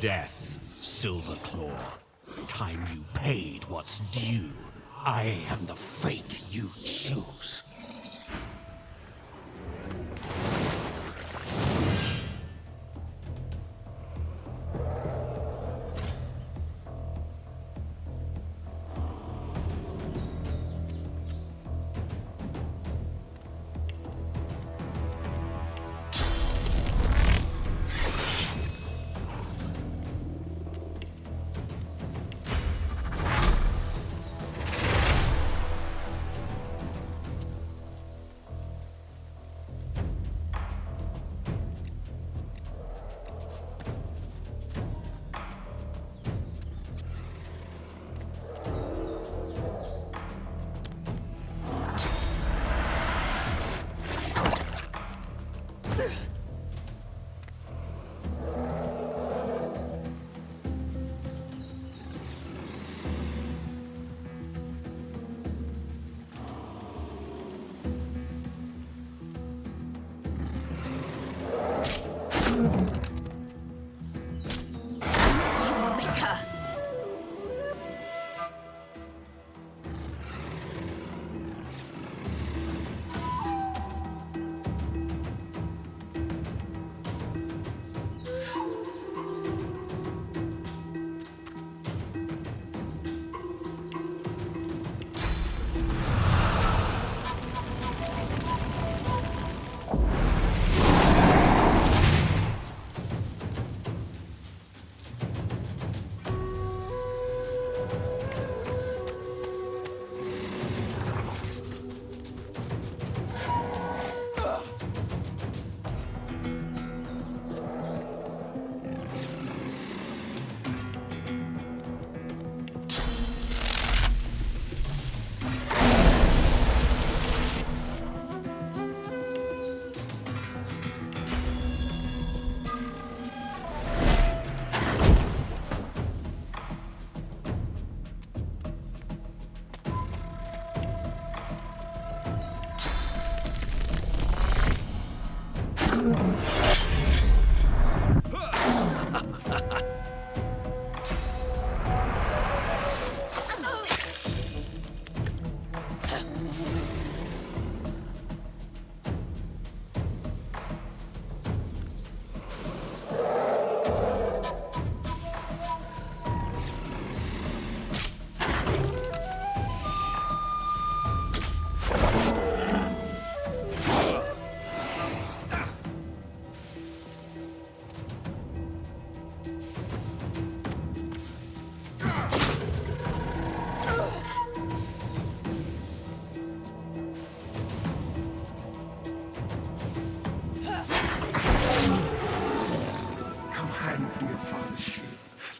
death, Silverclaw. Time you paid what's due. I am the fate you choose.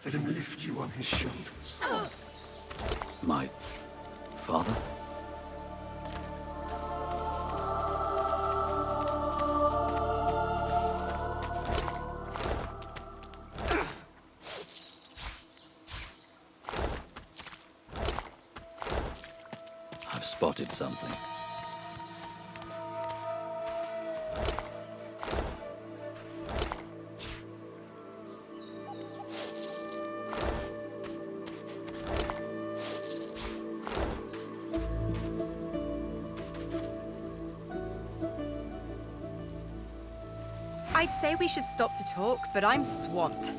Let him lift you on his shoulders. My father? I've spotted something. I'd say we should stop to talk, but I'm swamped.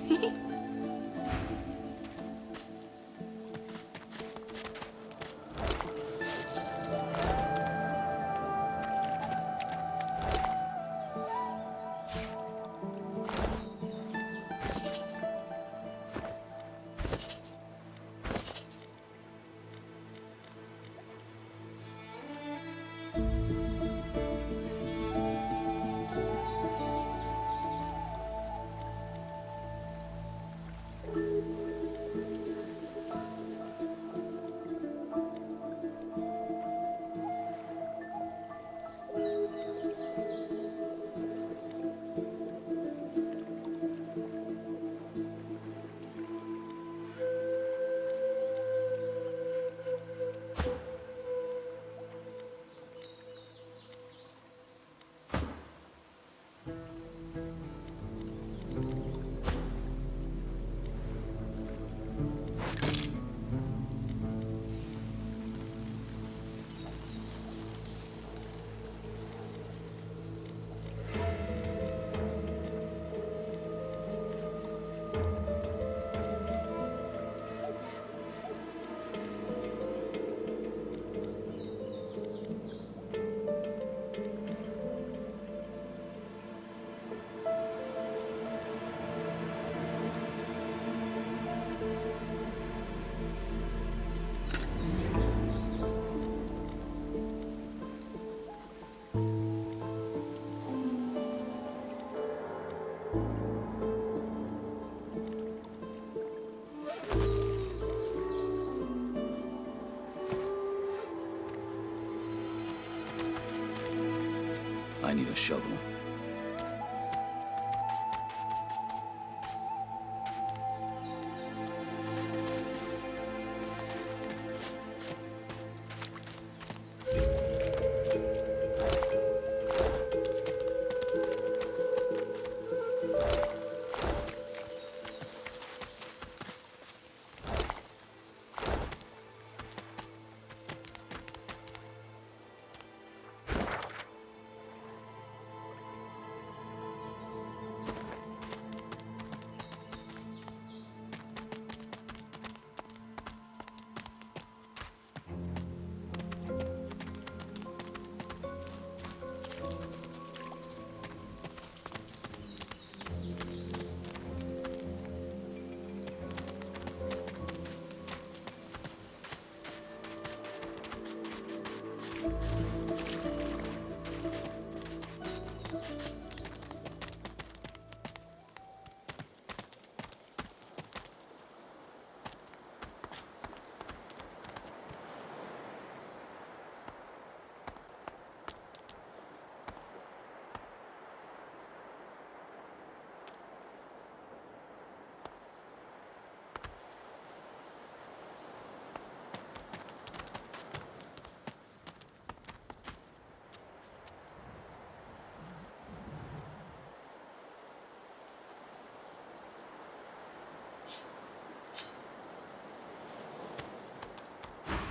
need a shovel.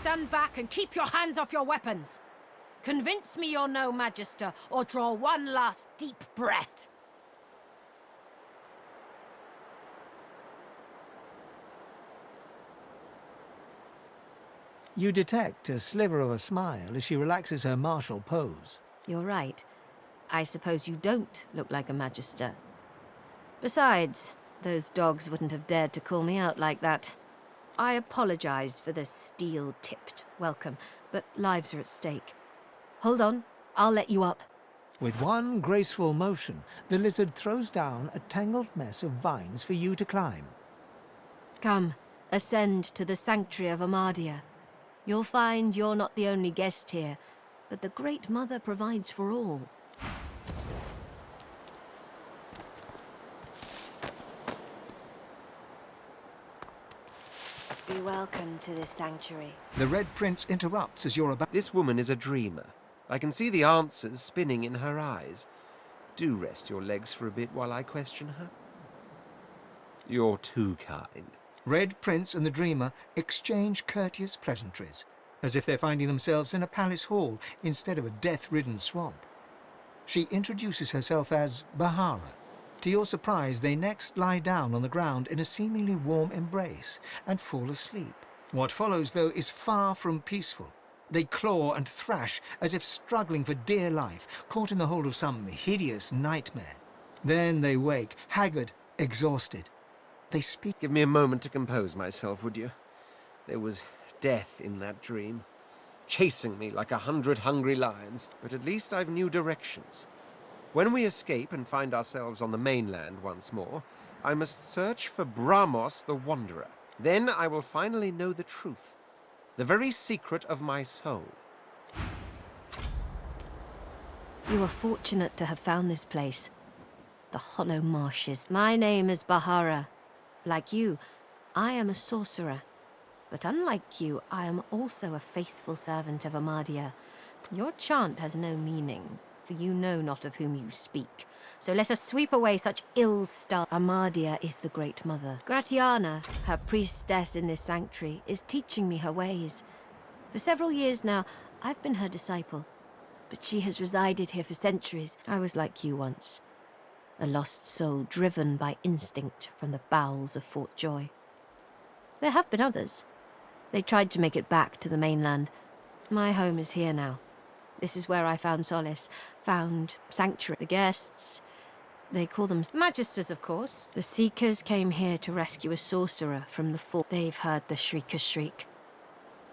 Stand back and keep your hands off your weapons. Convince me you're no Magister, or draw one last deep breath. You detect a sliver of a smile as she relaxes her martial pose. You're right. I suppose you don't look like a Magister. Besides, those dogs wouldn't have dared to call me out like that. I apologize for the steel-tipped welcome, but lives are at stake. Hold on, I'll let you up. With one graceful motion, the lizard throws down a tangled mess of vines for you to climb. Come, ascend to the sanctuary of Amadia. You'll find you're not the only guest here, but the Great Mother provides for all. Be welcome to this sanctuary. The Red Prince interrupts as you're about... This woman is a dreamer. I can see the answers spinning in her eyes. Do rest your legs for a bit while I question her. You're too kind. Red Prince and the Dreamer exchange courteous pleasantries, as if they're finding themselves in a palace hall instead of a death-ridden swamp. She introduces herself as Bahara. To your surprise, they next lie down on the ground in a seemingly warm embrace and fall asleep. What follows, though, is far from peaceful. They claw and thrash as if struggling for dear life, caught in the hold of some hideous nightmare. Then they wake, haggard, exhausted. They speak. Give me a moment to compose myself, would you? There was death in that dream, chasing me like 100 hungry lions, but at least I've new directions. When we escape and find ourselves on the mainland once more, I must search for Brahmos the Wanderer. Then I will finally know the truth, the very secret of my soul. You are fortunate to have found this place. The Hollow Marshes. My name is Bahara. Like you, I am a sorcerer. But unlike you, I am also a faithful servant of Amadia. Your chant has no meaning, for you know not of whom you speak. So let us sweep away such ill star. Amadia is the Great Mother. Gratiana, her priestess in this sanctuary, is teaching me her ways. For several years now, I've been her disciple. But she has resided here for centuries. I was like you once. A lost soul driven by instinct from the bowels of Fort Joy. There have been others. They tried to make it back to the mainland. My home is here now. This is where I found solace, found sanctuary. The guests, they call them Magisters, of course. The Seekers came here to rescue a sorcerer from the fort. They've heard the Shrieker's shriek.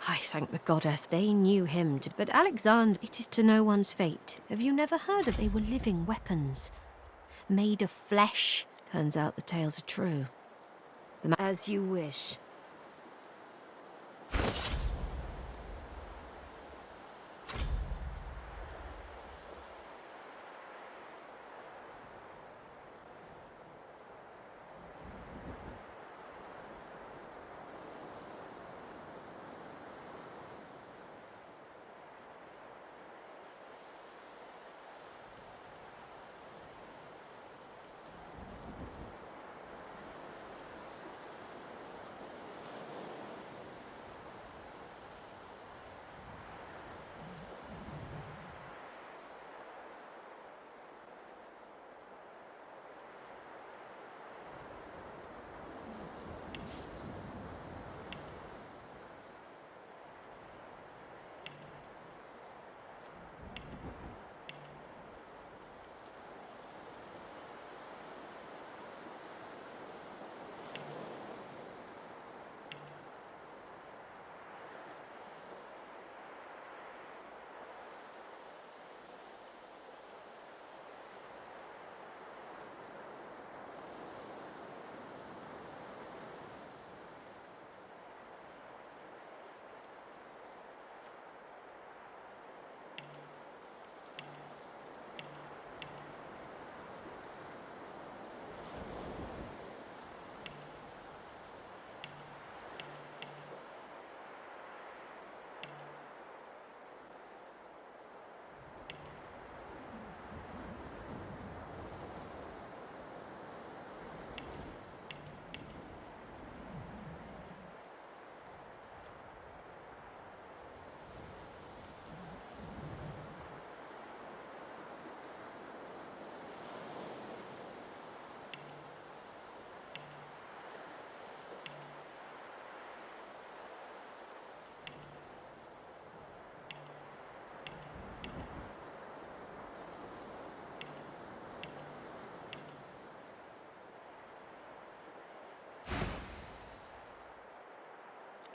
I thank the goddess. They knew him, but Alexander, it is to no one's fate. Have you never heard of? They were living weapons. Made of flesh. Turns out the tales are true. As you wish.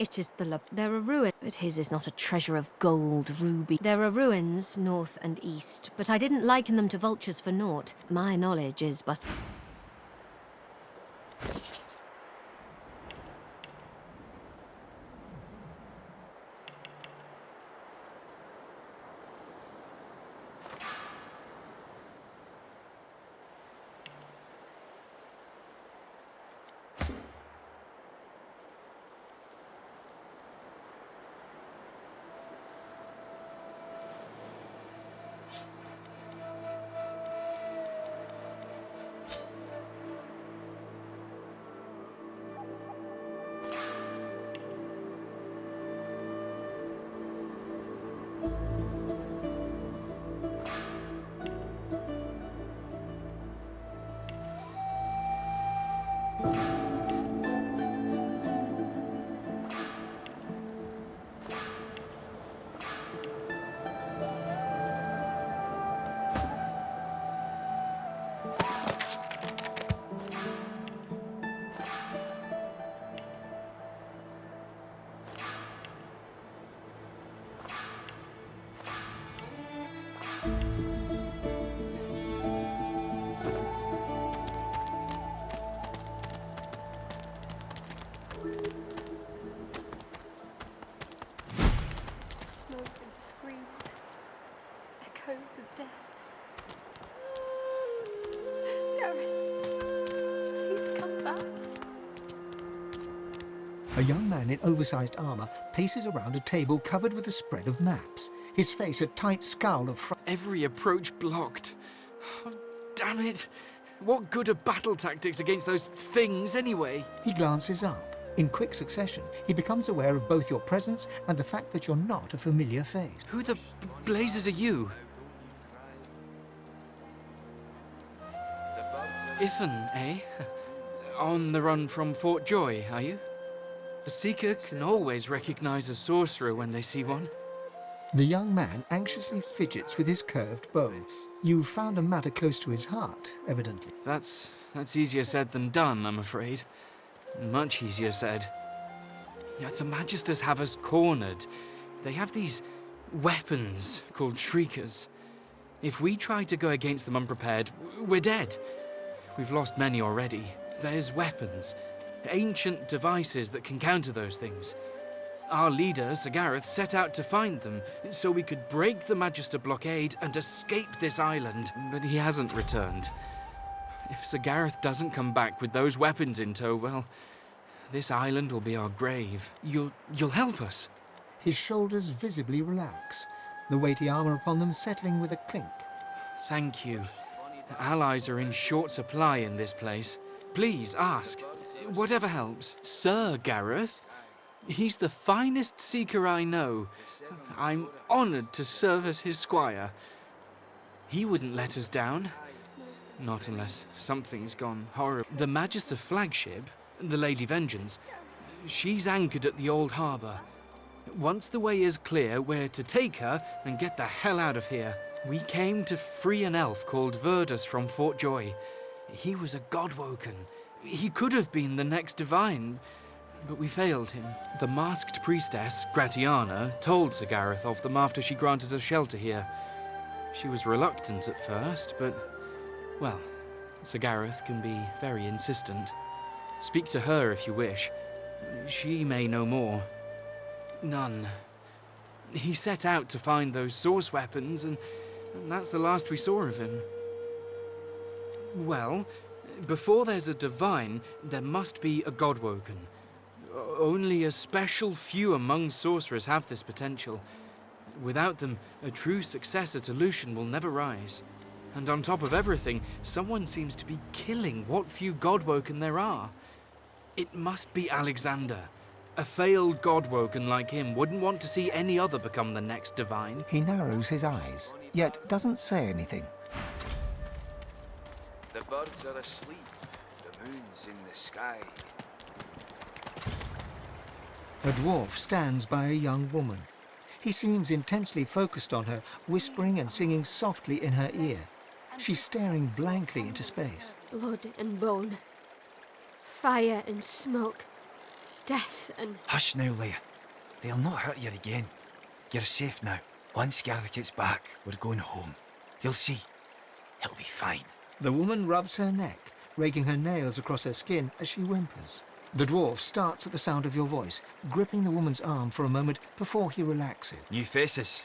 It is the There are ruins, but his is not a treasure of gold, ruby. There are ruins north and east, but I didn't liken them to vultures for naught. My knowledge is but... Smoke and screams, echoes of death. Gareth, please come back. A young man in oversized armor paces around a table covered with a spread of maps, his face a tight scowl of fright. Every approach blocked. Oh, damn it. What good are battle tactics against those things anyway? He glances up. In quick succession, he becomes aware of both your presence and the fact that you're not a familiar face. Who the blazes are you? Ithan, eh? On the run from Fort Joy, are you? A seeker can always recognize a sorcerer when they see one. The young man anxiously fidgets with his curved bow. You've found a matter close to his heart, evidently. That's easier said than done, I'm afraid. Much easier said. Yet the Magisters have us cornered. They have these weapons called Shriekers. If we try to go against them unprepared, we're dead. We've lost many already. There's weapons, ancient devices that can counter those things. Our leader, Sir Gareth, set out to find them so we could break the Magister blockade and escape this island, but he hasn't returned. If Sir Gareth doesn't come back with those weapons in tow, well, this island will be our grave. You'll help us? His shoulders visibly relax, the weighty armor upon them settling with a clink. Thank you. Allies are in short supply in this place. Please, ask. Whatever helps. Sir Gareth? He's the finest seeker I know. I'm honored to serve as his squire. He wouldn't let us down. Not unless something's gone horrible. The Magister flagship, the Lady Vengeance, she's anchored at the old harbour. Once the way is clear, we're to take her and get the hell out of here. We came to free an elf called Verdus from Fort Joy. He was a godwoken. He could have been the next divine, but we failed him. The masked priestess, Gratiana, told Sir Gareth of them after she granted us shelter here. She was reluctant at first, but, well, Sir Gareth can be very insistent. Speak to her if you wish. She may know more. None. He set out to find those source weapons, and that's the last we saw of him. Well, before there's a divine, there must be a godwoken. Only a special few among sorcerers have this potential. Without them, a true successor to Lucian will never rise. And on top of everything, someone seems to be killing what few godwoken there are. It must be Alexander. A failed godwoken like him wouldn't want to see any other become the next divine. He narrows his eyes, yet doesn't say anything. The birds are asleep, the moon's in the sky. A dwarf stands by a young woman. He seems intensely focused on her, whispering and singing softly in her ear. She's staring blankly into space. Blood and bone, fire and smoke. death and... Hush now, Leia. They'll not hurt you again. You're safe now. Once Gareth gets back, we're going home. You'll see. It'll be fine. The woman rubs her neck, raking her nails across her skin as she whimpers. The dwarf starts at the sound of your voice, gripping the woman's arm for a moment before he relaxes. New faces.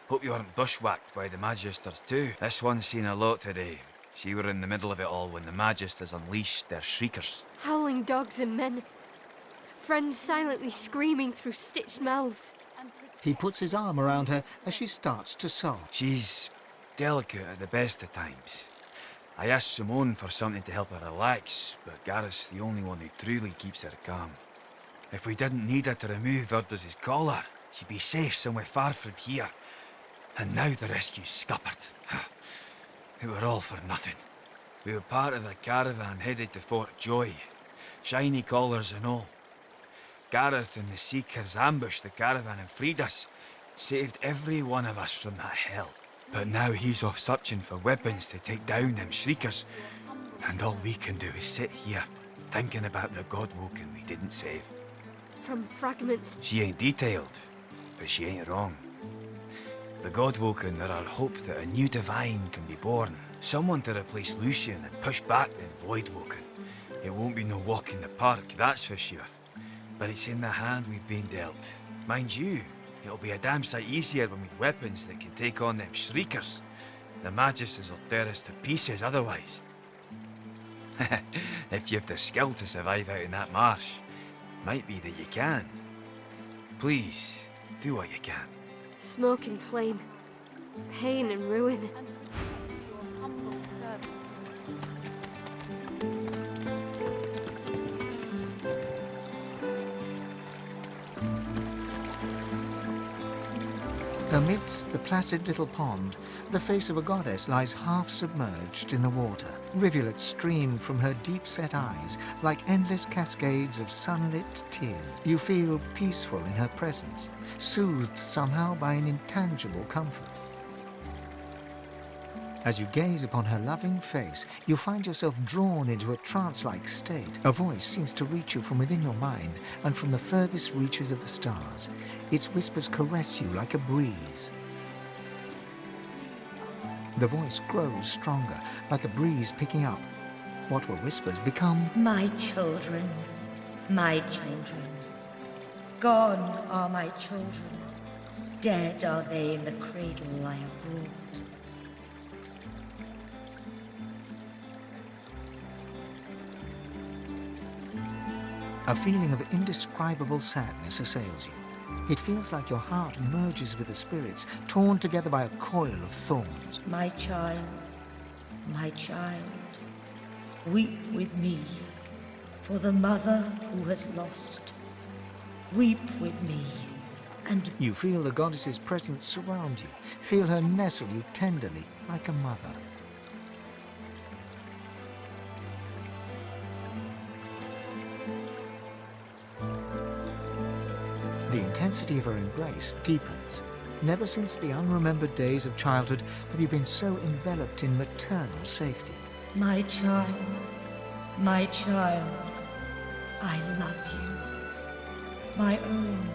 Hope you weren't bushwhacked by the Magisters too. This one's seen a lot today. She were in the middle of it all when the Magisters unleashed their shriekers. howling dogs and men. Friends silently screaming through stitched mouths. He puts his arm around her as she starts to sob. She's delicate at the best of times. I asked Simone for something to help her relax, but Gareth's the only one who truly keeps her calm. If we didn't need her to remove Urdus's collar, she'd be safe somewhere far from here. And now the rescue's scuppered. It were all for nothing. We were part of the caravan headed to Fort Joy. Shiny collars and all. Gareth and the Seekers ambushed the caravan and freed us. Saved every one of us from that hell. But now he's off searching for weapons to take down them shriekers. And all we can do is sit here, thinking about the Godwoken we didn't save. From fragments. She ain't detailed, but she ain't wrong. The Godwoken are our hope that a new divine can be born. Someone to replace Lucian and push back them Voidwoken. It won't be no walk in the park, that's for sure. But it's in the hand we've been dealt. Mind you, it'll be a damn sight easier when we've weapons that can take on them shriekers. The Magisters will tear us to pieces otherwise. If you've the skill to survive out in that marsh, might be that you can. Please, do what you can. Smoke and flame. Pain and ruin. Your humble servant. Amidst the placid little pond, the face of a goddess lies half submerged in the water. Rivulets stream from her deep-set eyes like endless cascades of sunlit tears. You feel peaceful in her presence, soothed somehow by an intangible comfort. As you gaze upon her loving face, you find yourself drawn into a trance-like state. A voice seems to reach you from within your mind and from the furthest reaches of the stars. Its whispers caress you like a breeze. The voice grows stronger, like a breeze picking up. What were whispers become... My children, my children. Gone are my children. Dead are they in the cradle I have ruled. A feeling of indescribable sadness assails you. It feels like your heart merges with the spirits, torn together by a coil of thorns. My child, weep with me for the mother who has lost. Weep with me, and... You feel the goddess's presence surround you, feel her nestle you tenderly like a mother. The intensity of her embrace deepens. Never since the unremembered days of childhood have you been so enveloped in maternal safety. My child, I love you. My own,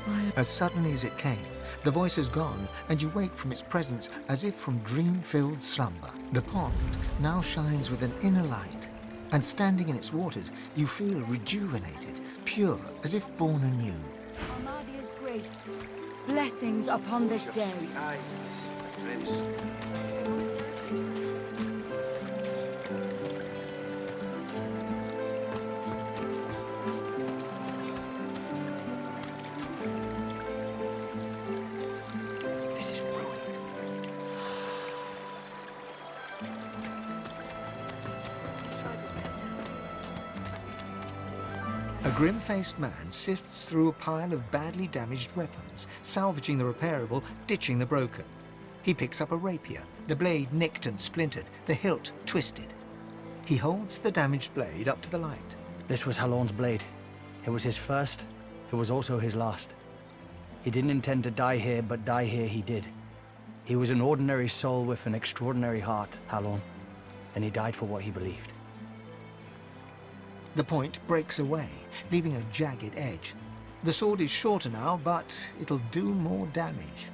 my... As suddenly as it came, the voice is gone, and you wake from its presence as if from dream-filled slumber. The pond now shines with an inner light, and standing in its waters, you feel rejuvenated, pure, as if born anew. Armadia's grace. Blessings upon this day. Sweet eyes, Prince. This is ruin. A grim-faced man sifts through a pile of badly damaged weapons, salvaging the repairable, ditching the broken. He picks up a rapier, the blade nicked and splintered, the hilt twisted. He holds the damaged blade up to the light. This was Halon's blade. It was his first. It was also his last. He didn't intend to die here, but die here he did. He was an ordinary soul with an extraordinary heart, Halon, and he died for what he believed. The point breaks away, leaving a jagged edge. The sword is shorter now, but it'll do more damage.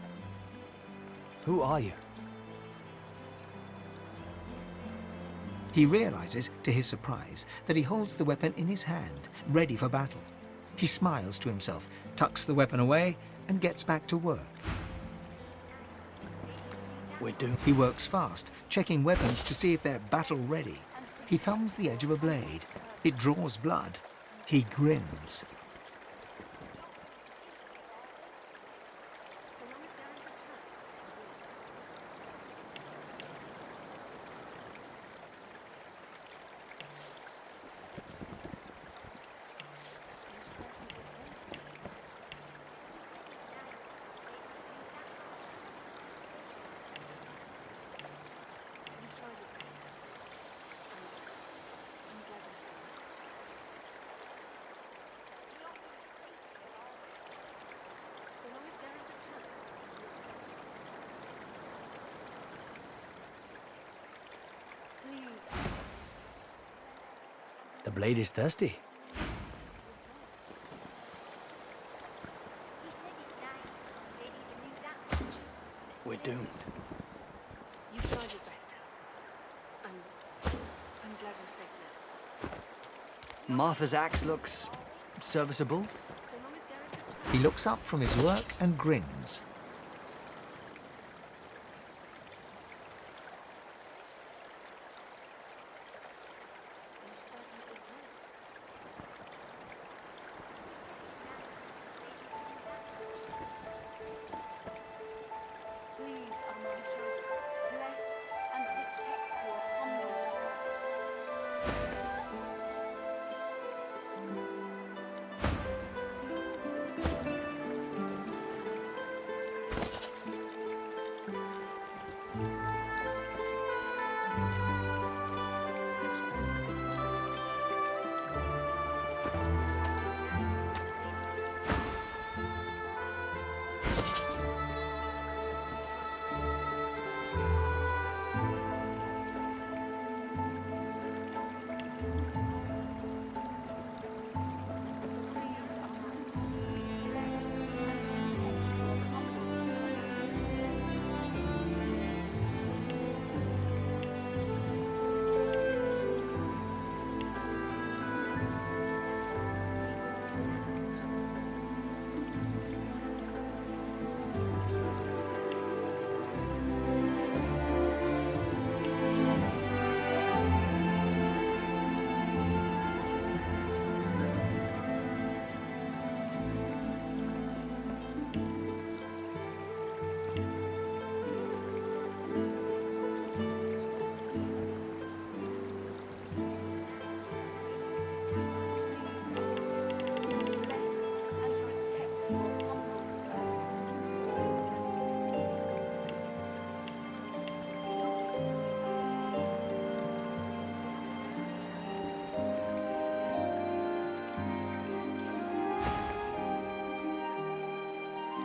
Who are you? He realizes, to his surprise, that he holds the weapon in his hand, ready for battle. He smiles to himself, tucks the weapon away, and gets back to work. We're doomed. He works fast, checking weapons to see if they're battle-ready. He thumbs the edge of a blade. It draws blood. He grins. The blade is thirsty. We're doomed. You tried your best. I'm glad you're safe now. Martha's axe looks serviceable. He looks up from his work and grins.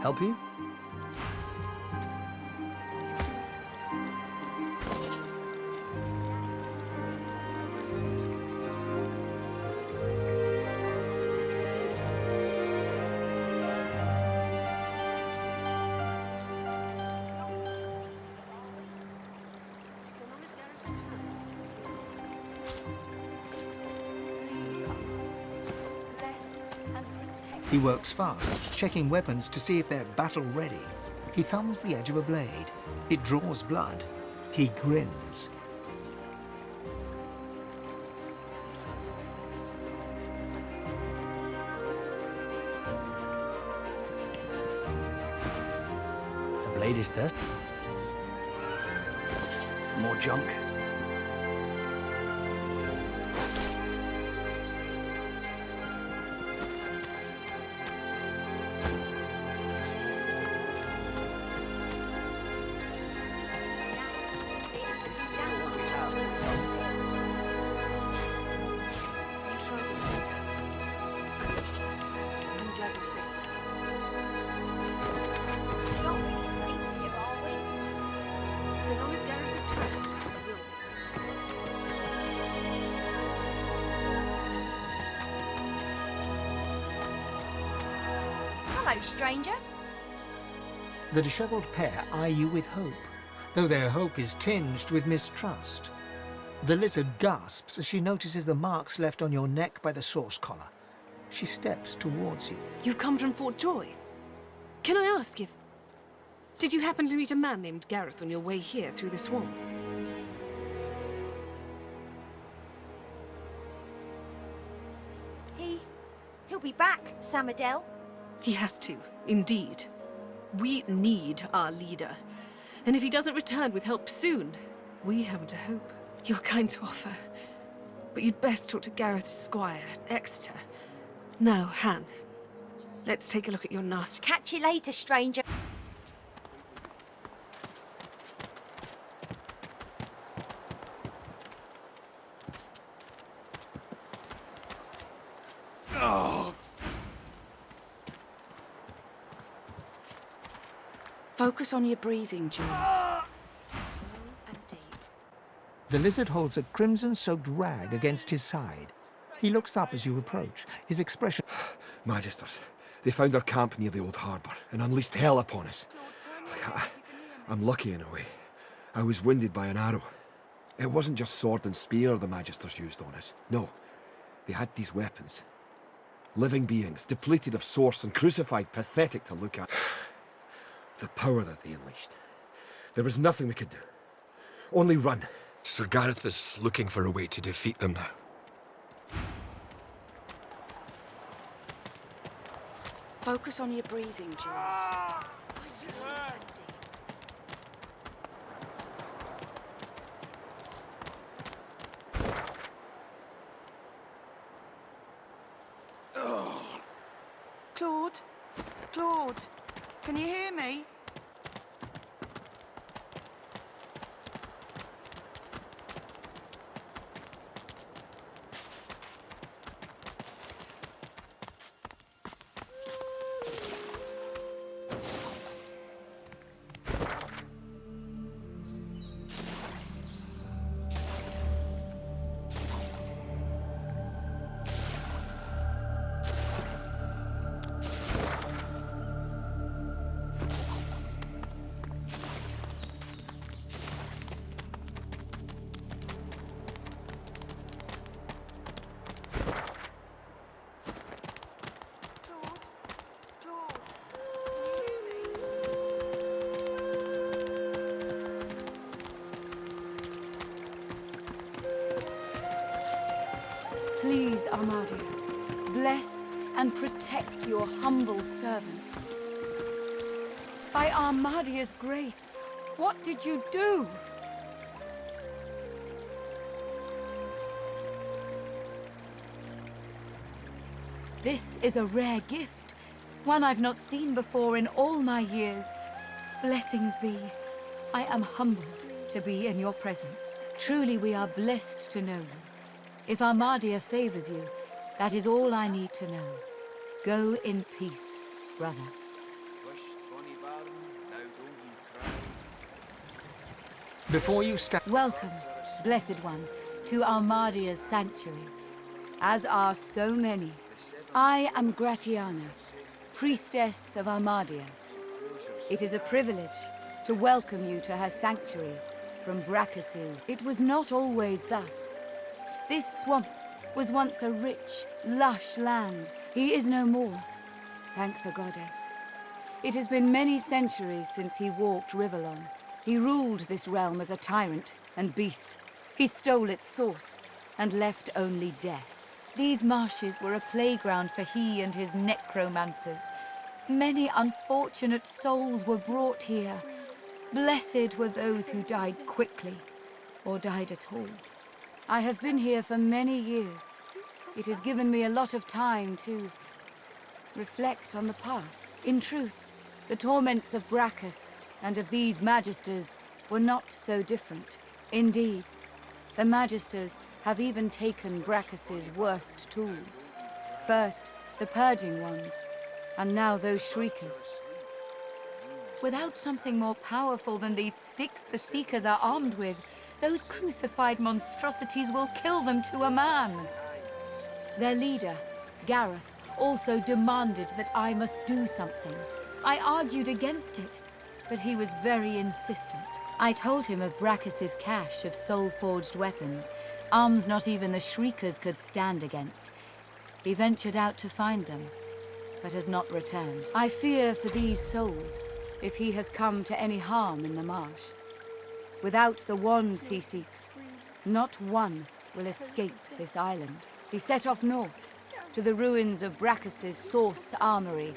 Help you? He works fast, checking weapons to see if they're battle-ready. He thumbs the edge of a blade. It draws blood. He grins. The blade is thirsty. More junk. So long as Gareth returns, I will. Hello, stranger. The dishevelled pair eye you with hope, though their hope is tinged with mistrust. The lizard gasps as she notices the marks left on your neck by the source collar. She steps towards you. You've come from Fort Joy. Can I ask if... Did you happen to meet a man named Gareth on your way here through the swamp? He'll be back, Samadel. He has to, indeed. We need our leader. And if he doesn't return with help soon, we haven't a hope. You're kind to offer. But you'd best talk to Gareth's squire, Exeter. Now, Han, let's take a look at your nasty... Catch you later, stranger. Focus on your breathing, Jules. Slow and deep. The lizard holds a crimson-soaked rag against his side. He looks up as you approach, his expression... Magisters, they found our camp near the old harbour and unleashed hell upon us. I'm lucky in a way. I was wounded by an arrow. It wasn't just sword and spear the Magisters used on us. No, they had these weapons. Living beings, depleted of source and crucified, pathetic to look at. The power that they unleashed. There was nothing we could do. Only run. Sir Gareth is looking for a way to defeat them now. Focus on your breathing, Jules. Claude? Claude? Can you hear me? Please, Armadia, bless and protect your humble servant. By Armadia's grace, what did you do? This is a rare gift, one I've not seen before in all my years. Blessings be. I am humbled to be in your presence. Truly we are blessed to know you. If Armadia favors you, that is all I need to know. Go in peace, brother. Before you stand... Welcome, Blessed One, to Armadia's sanctuary, as are so many. I am Gratiana, priestess of Armadia. It is a privilege to welcome you to her sanctuary from Brachus's. It was not always thus. This swamp was once a rich, lush land. He is no more, thank the goddess. It has been many centuries since he walked Rivellon. He ruled this realm as a tyrant and beast. He stole its source and left only death. These marshes were a playground for he and his necromancers. Many unfortunate souls were brought here. Blessed were those who died quickly or died at all. I have been here for many years. It has given me a lot of time to reflect on the past. In truth, the torments of Brachus and of these Magisters were not so different. Indeed, the Magisters have even taken Brachus's worst tools. First, the purging ones, and now those shriekers. Without something more powerful than these sticks the Seekers are armed with, those crucified monstrosities will kill them to a man. Their leader, Gareth, also demanded that I must do something. I argued against it, but he was very insistent. I told him of Brachus's cache of soul-forged weapons, arms not even the Shriekers could stand against. He ventured out to find them, but has not returned. I fear for these souls, if he has come to any harm in the marsh. Without the wands he seeks, not one will escape this island. He set off north, to the ruins of Brachus's source armory,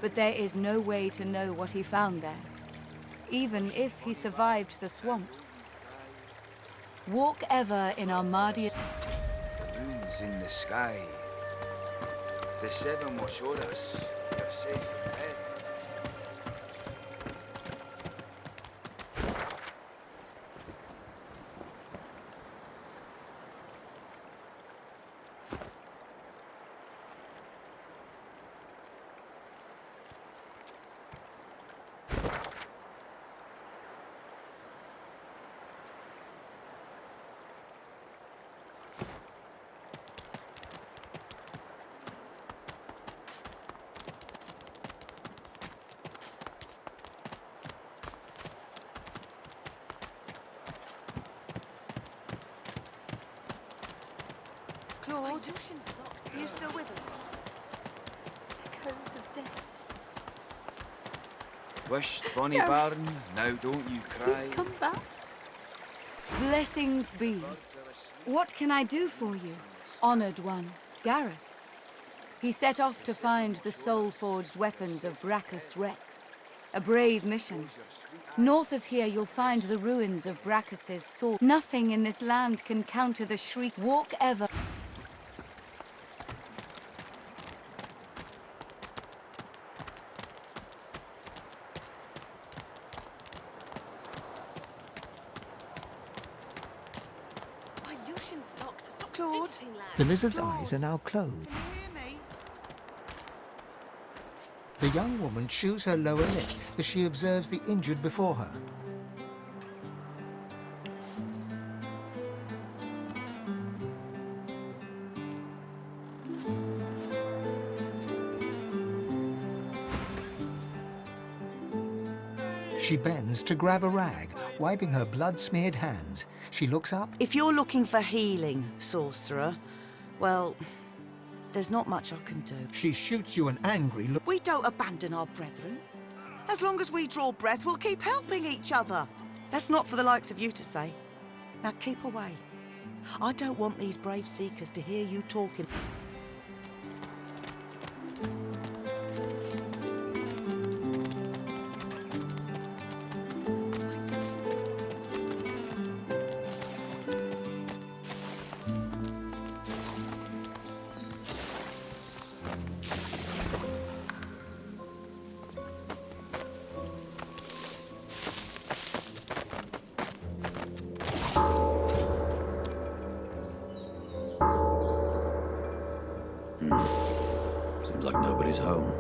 but there is no way to know what he found there, even if he survived the swamps. Walk ever in Armadia. The moon's in the sky. The seven watch o'er us. You're safe in bed. Claude, are you still with us? Wished, Bonnie Baron, now don't you cry. Come back. Blessings be. What can I do for you, honored one? Gareth. He set off to find the soul-forged weapons of Brachus Rex. A brave mission. North of here you'll find the ruins of Brachus's sword. Nothing in this land can counter the shriek. Walk ever. Claude? The lizard's eyes are now closed. The young woman chews her lower lip as she observes the injured before her. She bends to grab a rag, wiping her blood-smeared hands. She looks up. If you're looking for healing, sorcerer, well, there's not much I can do. She shoots you an angry look. We don't abandon our brethren. As long as we draw breath, we'll keep helping each other. That's not for the likes of you to say. Now keep away. I don't want these brave seekers to hear you talking. Seems like nobody's home.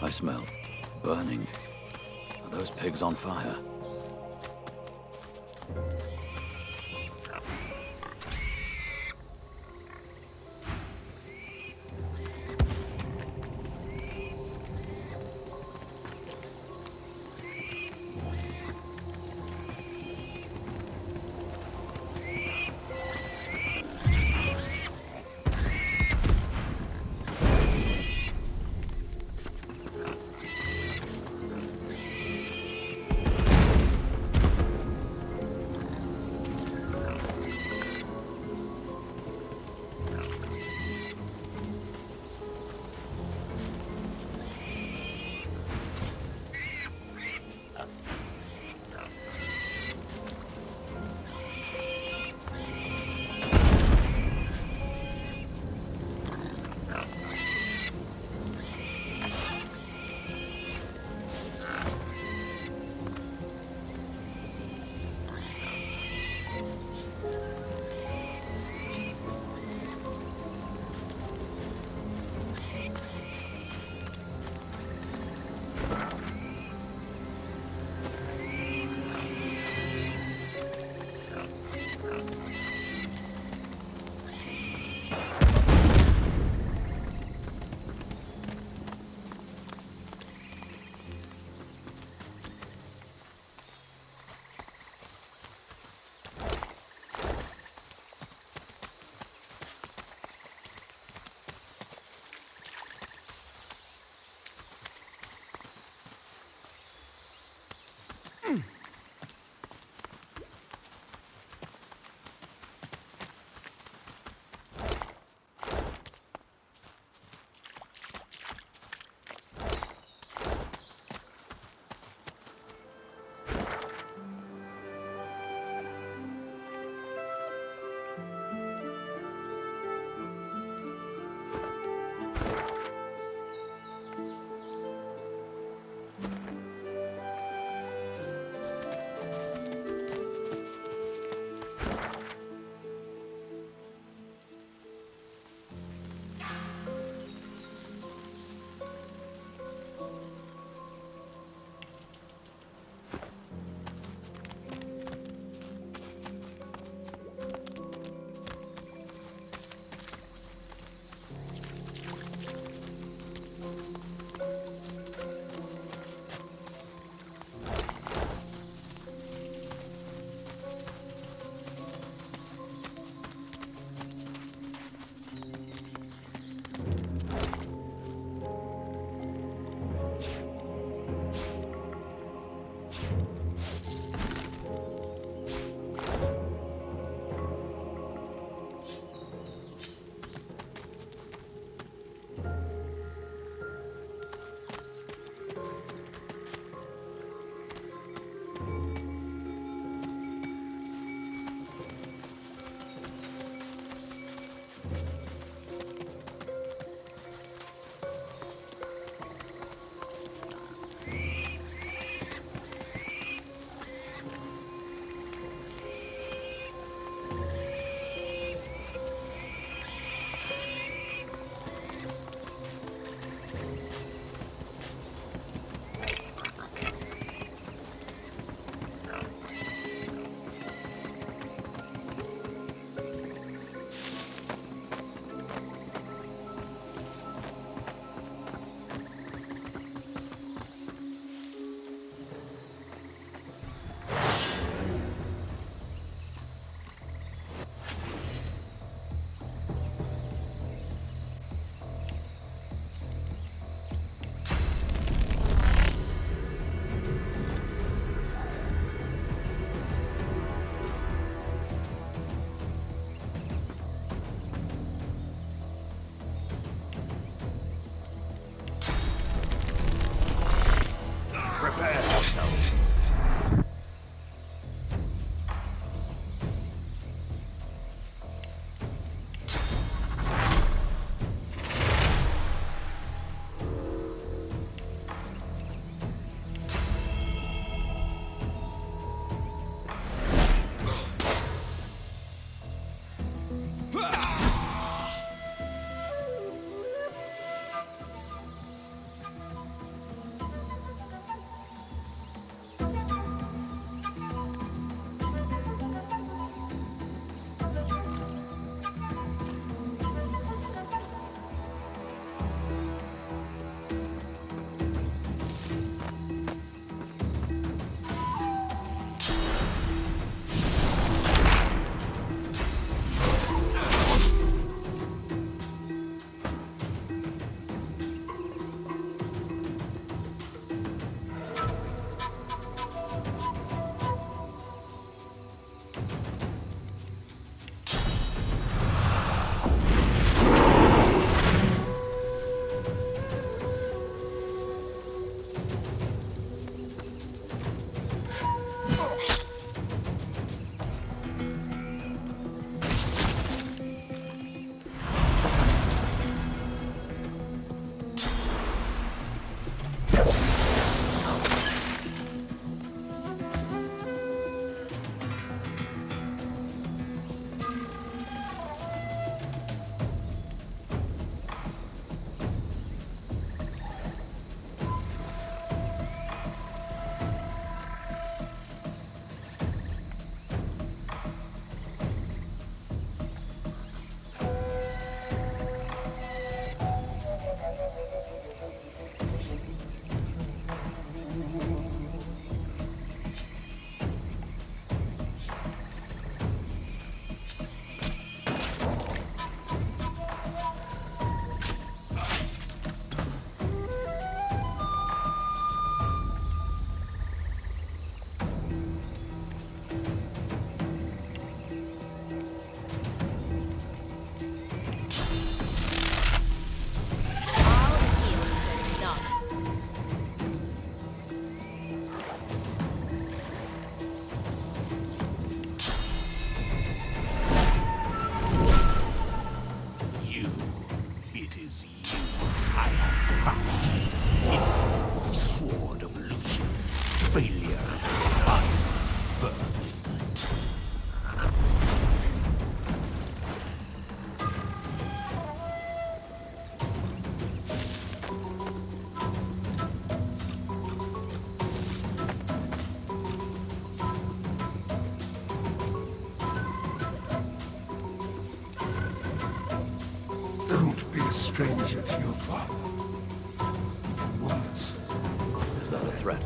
I smell burning. Are those pigs on fire? a stranger to your father. He was. Is that a threat?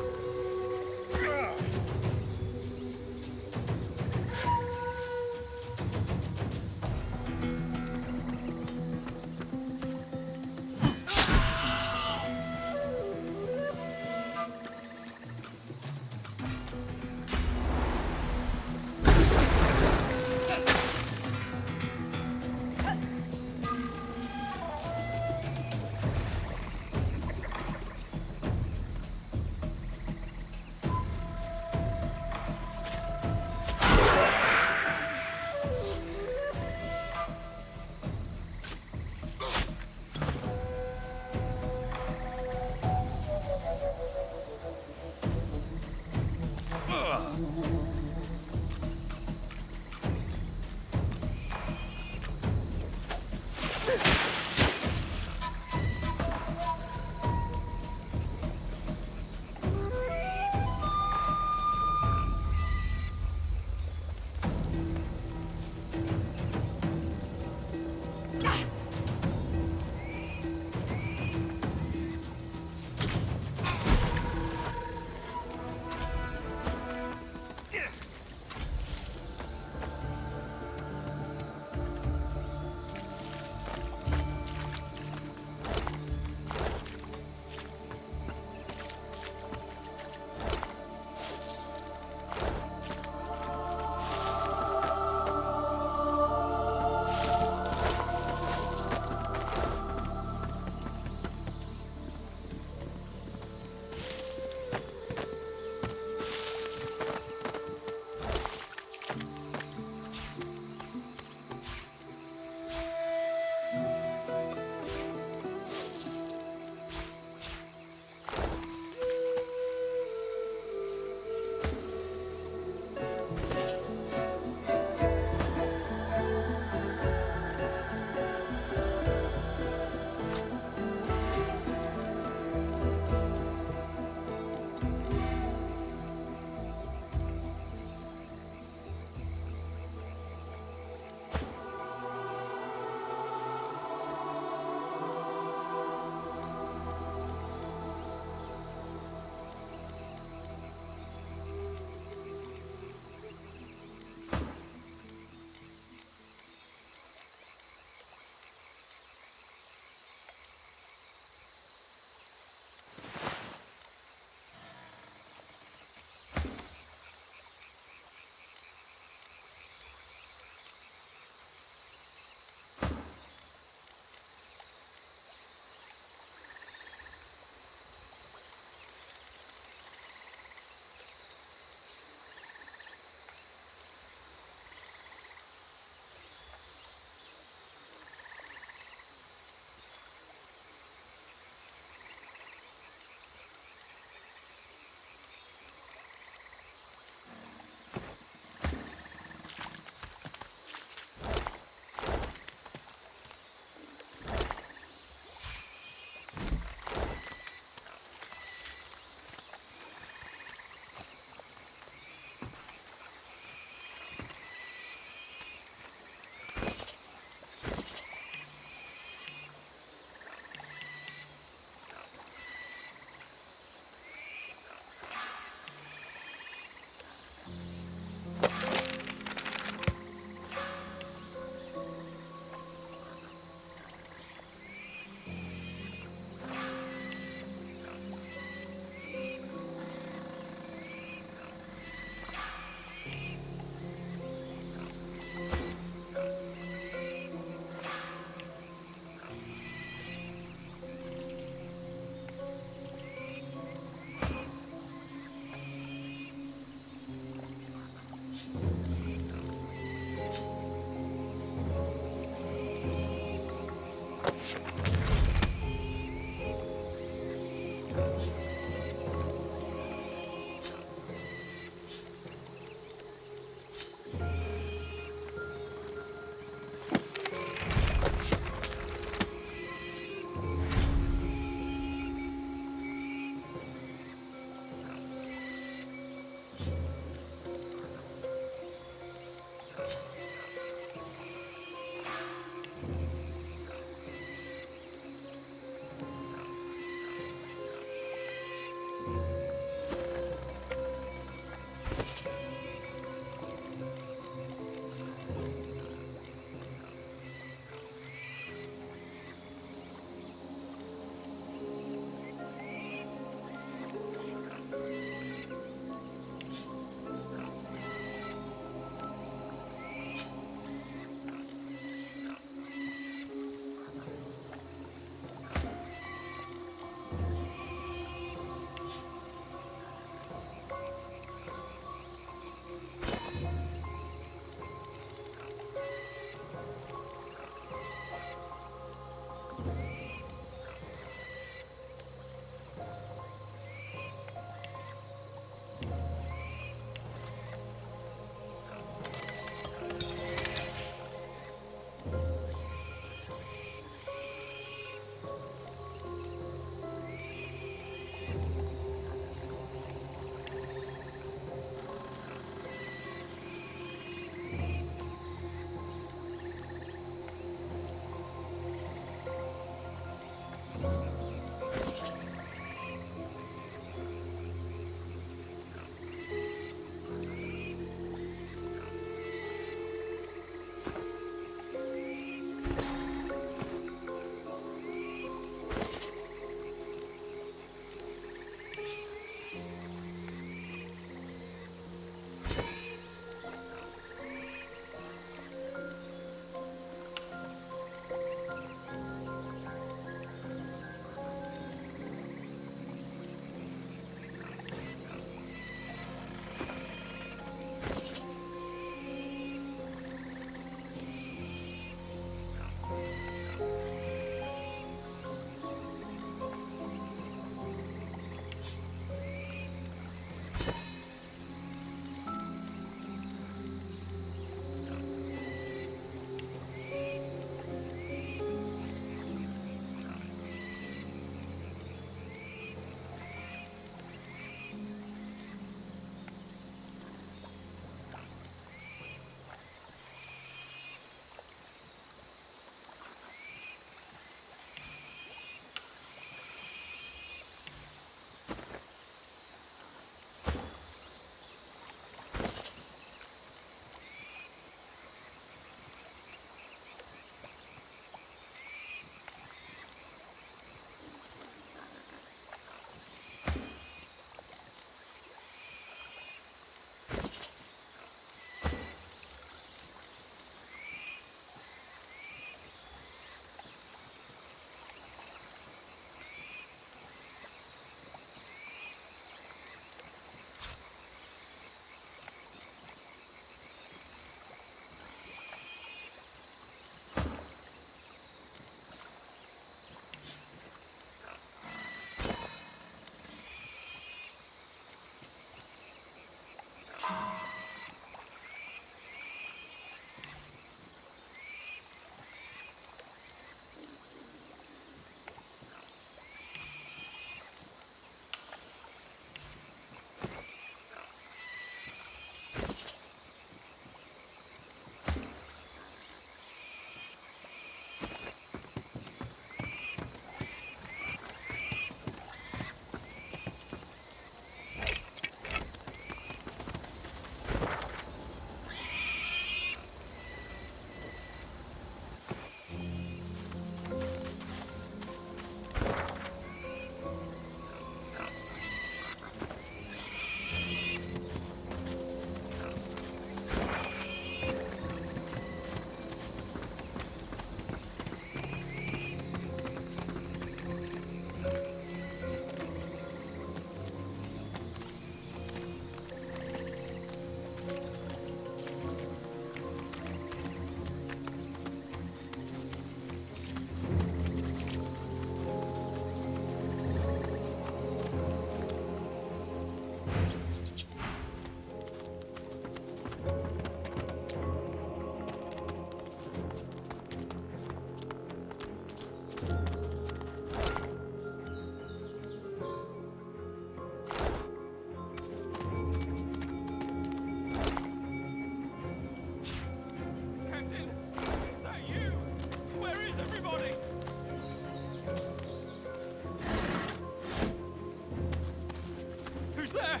Who's there?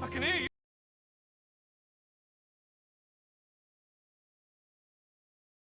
I can hear you.